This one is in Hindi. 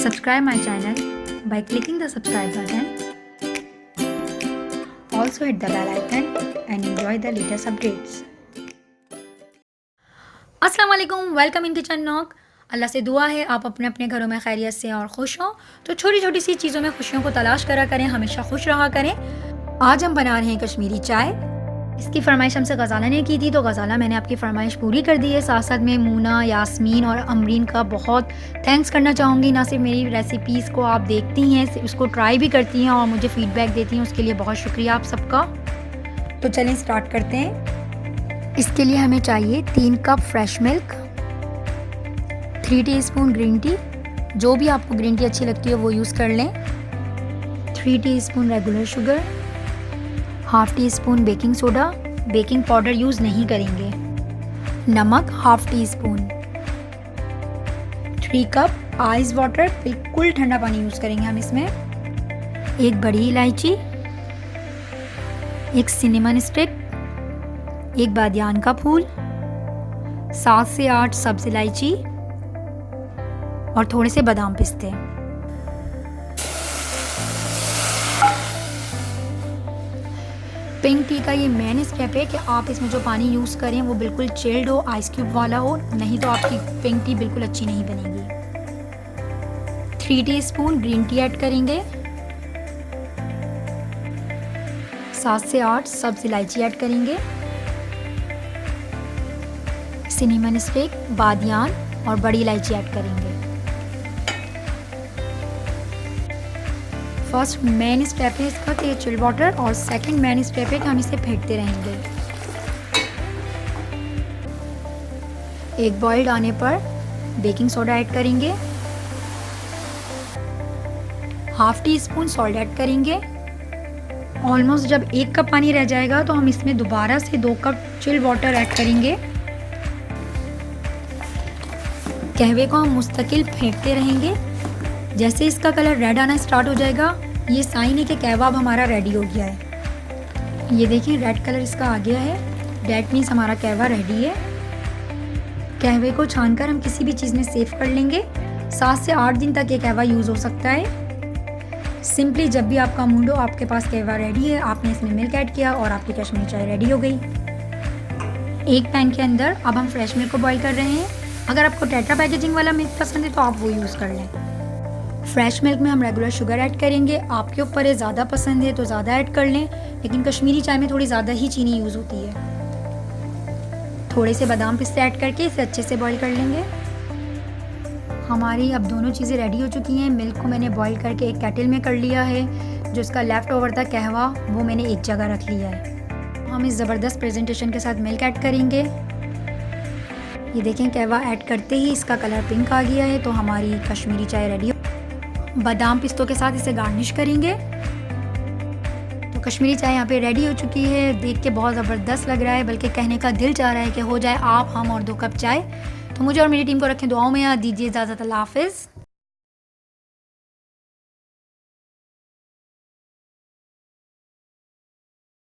Subscribe my channel by clicking the subscribe button. Also hit the bell icon and enjoy the latest updates. अस्सलाम वालेकुम, वेलकम इन किचन नॉक। अल्लाह से दुआ है आप अपने अपने घरों में खैरियत से और खुश हों। तो छोटी छोटी सी चीज़ों में खुशियों को तलाश करा करें, हमेशा खुश रहा करें। आज हम बना रहे हैं कश्मीरी चाय। इसकी फरमाइश हमसे गज़ाला ने की थी, तो गज़ाला मैंने आपकी फ़रमाइश पूरी कर दी है। साथ साथ में मूना, यास्मीन और अमरीन का बहुत थैंक्स करना चाहूँगी। ना सिर्फ मेरी रेसिपीज़ को आप देखती हैं, उसको ट्राई भी करती हैं और मुझे फ़ीडबैक देती हैं, उसके लिए बहुत शुक्रिया आप सबका। तो चलें स्टार्ट करते हैं। इसके लिए हमें चाहिए 3 cup fresh milk, 3 teaspoon green tea, जो भी आपको ग्रीन टी अच्छी लगती है वो यूज़ कर लें, 3 teaspoon regular sugar, half tea spoon baking soda, baking powder use नहीं करेंगे, नमक half tea spoon, 3 cup ice water, बिल्कुल ठंडा पानी यूज़ करेंगे हम इसमें, 1 बड़ी इलायची, 1 सिनेमन स्टिक, 1 बादियान का फूल, 7 से 8 सब्ज़ इलायची और थोड़े से बादाम पिस्ते। पिंक टी का ये मेन स्टेप है कि आप इसमें जो पानी यूज़ करें वो बिल्कुल चिल्ड हो, आइस क्यूब वाला हो, नहीं तो आपकी पिंक टी बिल्कुल अच्छी नहीं बनेगी। 3 टीस्पून ग्रीन टी ऐड करेंगे, 7 से 8 सब्ज़ इलायची ऐड करेंगे, सिनेमन स्टिक, बादियान और बड़ी इलायची ऐड करेंगे। फर्स्ट मेन स्टेप है इसका कि चिल वाटर, और सेकंड मेन स्टेप है कि हम इसे फेंटते रहेंगे। एक बॉइल्ड आने पर बेकिंग सोडा ऐड करेंगे, half tea spoon salt add करेंगे। ऑलमोस्ट जब 1 कप पानी रह जाएगा तो हम इसमें दोबारा से 2 कप चिल वाटर ऐड करेंगे। कहवे को हम मुस्तकिल फेंटते रहेंगे। जैसे इसका कलर रेड आना स्टार्ट हो जाएगा, ये साइन है कि कहवा अब हमारा रेडी हो गया है। ये देखिए रेड कलर इसका आ गया है, डेट मीन्स हमारा कहवा रेडी है। कहवे को छानकर हम किसी भी चीज़ में सेव कर लेंगे। 7 से 8 दिन तक ये कहवा यूज़ हो सकता है। सिंपली जब भी आपका मूड हो, आपके पास कहवा रेडी है, आपने इसमें मिल्क ऐड किया और आपकी कश्मीरी चाय रेडी हो गई। एक पैन के अंदर अब हम फ्रेश मिल्क को बॉईल कर रहे हैं। अगर आपको टेट्रा पैकेजिंग वाला मिल्क पसंद है तो आप वो यूज़ कर लें। फ्रेश मिल्क में हम रेगुलर शुगर ऐड करेंगे, आपके ऊपर है, ज़्यादा पसंद है तो ज़्यादा ऐड कर लें, लेकिन कश्मीरी चाय में थोड़ी ज़्यादा ही चीनी यूज़ होती है। थोड़े से बादाम पिस्ते ऐड करके इसे अच्छे से बॉईल कर लेंगे। हमारी अब दोनों चीज़ें रेडी हो चुकी हैं। मिल्क को मैंने बॉईल करके एक केटल में कर लिया है। जो इसका लेफ़्ट ओवर था कहवा, वो मैंने एक जगह रख लिया है। हम इस ज़बरदस्त प्रेजेंटेशन के साथ मिल्क ऐड करेंगे। ये देखें कहवा ऐड करते ही इसका कलर पिंक आ गया है, तो हमारी कश्मीरी चाय रेडी। बादाम पिस्तों के साथ इसे गार्निश करेंगे। तो कश्मीरी चाय यहाँ पे रेडी हो चुकी है। देख के बहुत ज़बरदस्त लग रहा है, बल्कि कहने का दिल चाह रहा है कि हो जाए आप, हम और 2 कप चाय। तो मुझे और मेरी टीम को रखें दुआओं में। याद दीजिए इजाज़त, अल्लाह हाफ़िज़।